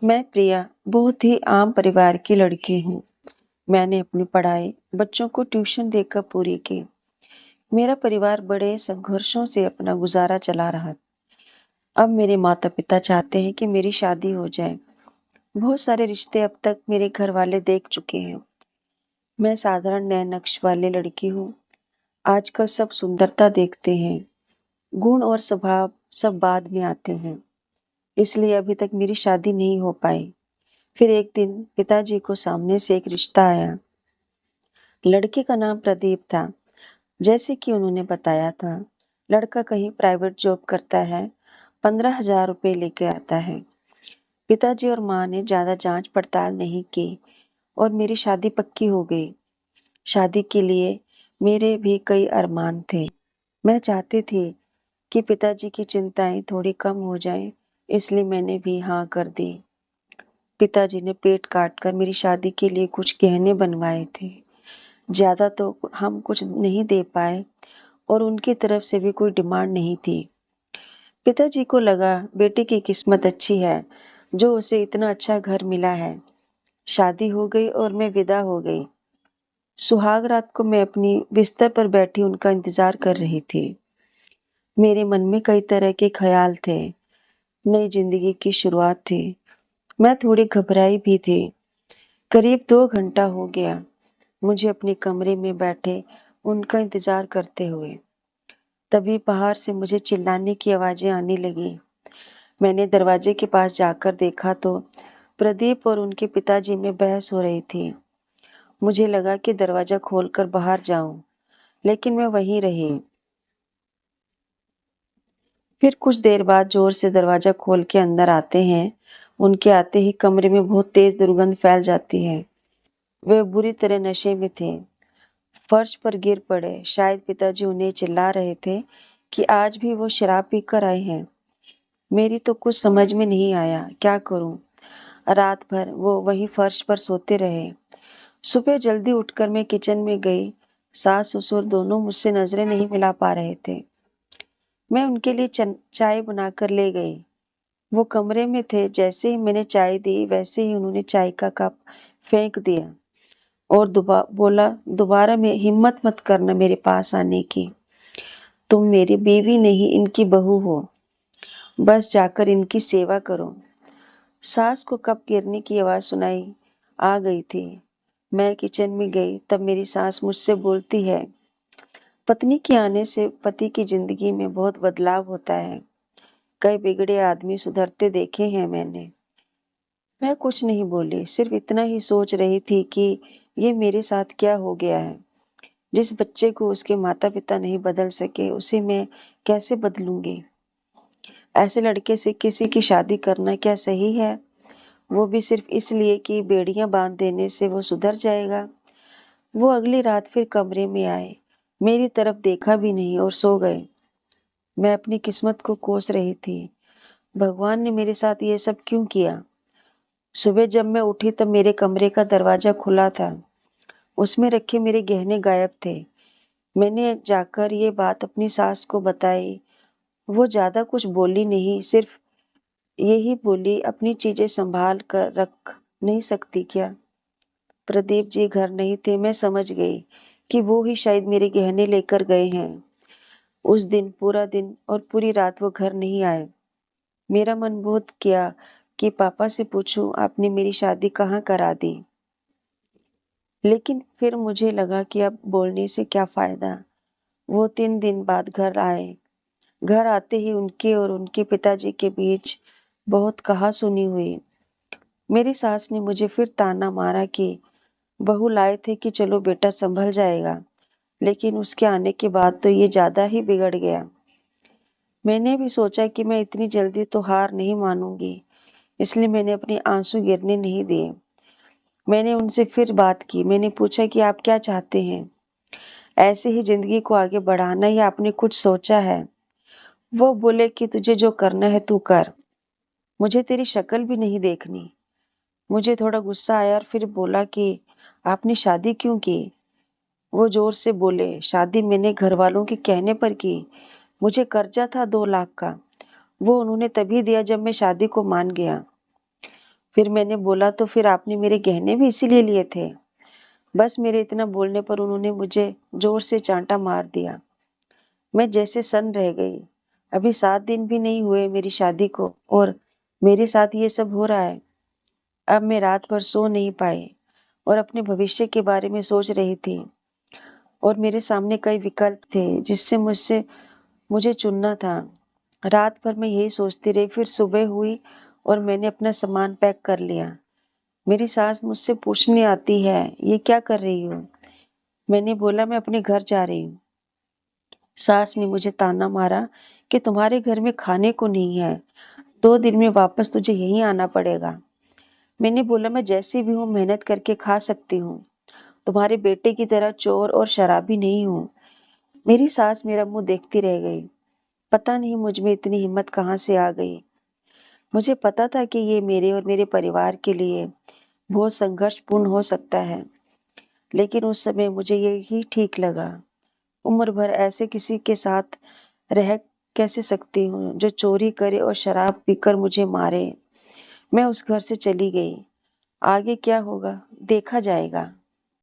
मैं प्रिया बहुत ही आम परिवार की लड़की हूँ। मैंने अपनी पढ़ाई बच्चों को ट्यूशन देकर पूरी की। मेरा परिवार बड़े संघर्षों से अपना गुजारा चला रहा। अब मेरे माता-पिता चाहते हैं कि मेरी शादी हो जाए। बहुत सारे रिश्ते अब तक मेरे घर वाले देख चुके हैं। मैं साधारण नए नक्श वाली लड़की हूँ। आजकल सब सुंदरता देखते हैं, गुण और स्वभाव सब बाद में आते हैं। इसलिए अभी तक मेरी शादी नहीं हो पाई। फिर एक दिन पिताजी को सामने से एक रिश्ता आया। लड़के का नाम प्रदीप था। जैसे कि उन्होंने बताया था, लड़का कहीं प्राइवेट जॉब करता है, 15,000 रुपये लेके आता है। पिताजी और माँ ने ज़्यादा जांच पड़ताल नहीं की और मेरी शादी पक्की हो गई। शादी के लिए मेरे भी कई अरमान थे। मैं चाहती थी कि पिताजी की चिंताएं थोड़ी कम हो जाएं, इसलिए मैंने भी हाँ कर दी। पिताजी ने पेट काट कर मेरी शादी के लिए कुछ गहने बनवाए थे। ज़्यादा तो हम कुछ नहीं दे पाए और उनकी तरफ से भी कोई डिमांड नहीं थी। पिताजी को लगा बेटे की किस्मत अच्छी है, जो उसे इतना अच्छा घर मिला है। शादी हो गई और मैं विदा हो गई। सुहाग रात को मैं अपनी बिस्तर पर बैठी उनका इंतजार कर रही थी। मेरे मन में कई तरह के ख्याल थे। नई जिंदगी की शुरुआत थी। मैं थोड़ी घबराई भी थी। करीब 2 घंटा हो गया मुझे अपने कमरे में बैठे उनका इंतजार करते हुए। तभी बाहर से मुझे चिल्लाने की आवाजें आने लगी। मैंने दरवाजे के पास जाकर देखा तो प्रदीप और उनके पिताजी में बहस हो रही थी। मुझे लगा कि दरवाजा खोलकर बाहर जाऊं, लेकिन मैं वहीं रही। फिर कुछ देर बाद जोर से दरवाजा खोल के अंदर आते हैं। उनके आते ही कमरे में बहुत तेज दुर्गंध फैल जाती है। वे बुरी तरह नशे में थे। फर्श पर गिर पड़े। शायद पिताजी उन्हें चिल्ला रहे थे कि आज भी वो शराब पीकर आए हैं। मेरी तो कुछ समझ में नहीं आया, क्या करूं। रात भर वो वहीं फर्श पर सोते रहे। सुबह जल्दी उठकर मैं किचन में गई। सास ससुर दोनों मुझसे नजरें नहीं मिला पा रहे थे। मैं उनके लिए चाय बनाकर ले गई। वो कमरे में थे। जैसे ही मैंने चाय दी, वैसे ही उन्होंने चाय का कप फेंक दिया और बोला, दोबारा में हिम्मत मत करना मेरे पास आने की। तुम मेरी बीवी नहीं, इनकी बहू हो। बस जाकर इनकी सेवा करो। सास को कप गिरने की आवाज सुनाई आ गई थी। मैं किचन में गई, तब मेरी सास मुझसे बोलती है, पत्नी के आने से पति की जिंदगी में बहुत बदलाव होता है। कई बिगड़े आदमी सुधरते देखे हैं मैंने। मैं कुछ नहीं बोली, सिर्फ इतना ही सोच रही थी कि ये मेरे साथ क्या हो गया है। जिस बच्चे को उसके माता पिता नहीं बदल सके, उसे मैं कैसे बदलूंगी। ऐसे लड़के से किसी की शादी करना क्या सही है? वो भी सिर्फ इसलिए कि बेड़ियां बांध देने से वो सुधर जाएगा। वो अगली रात फिर कमरे में आए, मेरी तरफ देखा भी नहीं और सो गए। मैं अपनी किस्मत को कोस रही थी। भगवान ने मेरे साथ ये सब क्यों किया? सुबह जब मैं उठी तब मेरे कमरे का दरवाजा खुला था। उसमें रखे मेरे गहने गायब थे। मैंने जाकर ये बात अपनी सास को बताई। वो ज्यादा कुछ बोली नहीं, सिर्फ यही बोली, अपनी चीजें संभाल कर रख नहीं सकती क्या? प्रदीप जी घर नहीं थे। मैं समझ गई कि वो ही शायद मेरे गहने लेकर गए हैं। उस दिन पूरा दिन और पूरी रात वो घर नहीं आए। मेरा मन बहुत किया कि पापा से पूछूं, आपने मेरी शादी कहाँ करा दी। लेकिन फिर मुझे लगा कि अब बोलने से क्या फायदा। वो 3 दिन बाद घर आए। घर आते ही उनके और उनके पिताजी के बीच बहुत कहा-सुनी हुई। मेरी सास ने मुझे फिर ताना मारा कि बहू लाए थे कि चलो बेटा संभल जाएगा, लेकिन उसके आने के बाद तो ये ज्यादा ही बिगड़ गया। मैंने भी सोचा कि मैं इतनी जल्दी तो हार नहीं मानूंगी, इसलिए मैंने अपने आंसू गिरने नहीं दिए। मैंने उनसे फिर बात की। मैंने पूछा कि आप क्या चाहते हैं, ऐसे ही जिंदगी को आगे बढ़ाना या आपने कुछ सोचा है? वो बोले कि तुझे जो करना है तू कर, मुझे तेरी शक्ल भी नहीं देखनी। मुझे थोड़ा गुस्सा आया और फिर बोला कि आपने शादी क्यों की? वो जोर से बोले, शादी मैंने घर वालों के कहने पर की। मुझे कर्जा था 2 लाख का। वो उन्होंने तभी दिया जब मैं शादी को मान गया। फिर मैंने बोला, तो फिर आपने मेरे गहने भी इसीलिए लिए थे? बस मेरे इतना बोलने पर उन्होंने मुझे जोर से चांटा मार दिया। मैं जैसे सन्न रह गई। अभी 7 दिन भी नहीं हुए मेरी शादी को और मेरे साथ ये सब हो रहा है। अब मैं रात भर सो नहीं पाई और अपने भविष्य के बारे में सोच रही थी और मेरे सामने कई विकल्प थे जिससे मुझे चुनना था। रात भर मैं यही सोचती रही। फिर सुबह हुई और मैंने अपना सामान पैक कर लिया। मेरी सास मुझसे पूछने आती है, ये क्या कर रही हो? मैंने बोला, मैं अपने घर जा रही हूँ। सास ने मुझे ताना मारा कि तुम्हारे घर में खाने को नहीं है, 2 दिन में वापस तुझे यहीं आना पड़ेगा। मैंने बोला, मैं जैसी भी हूँ मेहनत करके खा सकती हूँ, तुम्हारे बेटे की तरह चोर और शराबी नहीं हूँ। मेरी सास मेरा मुंह देखती रह गई। पता नहीं मुझ में इतनी हिम्मत कहाँ से आ गई। मुझे पता था कि ये मेरे और मेरे परिवार के लिए बहुत संघर्षपूर्ण हो सकता है, लेकिन उस समय मुझे यही ठीक लगा। उम्र भर ऐसे किसी के साथ रह कैसे सकती हूँ जो चोरी करे और शराब पीकर मुझे मारे। मैं उस घर से चली गई। आगे क्या होगा देखा जाएगा।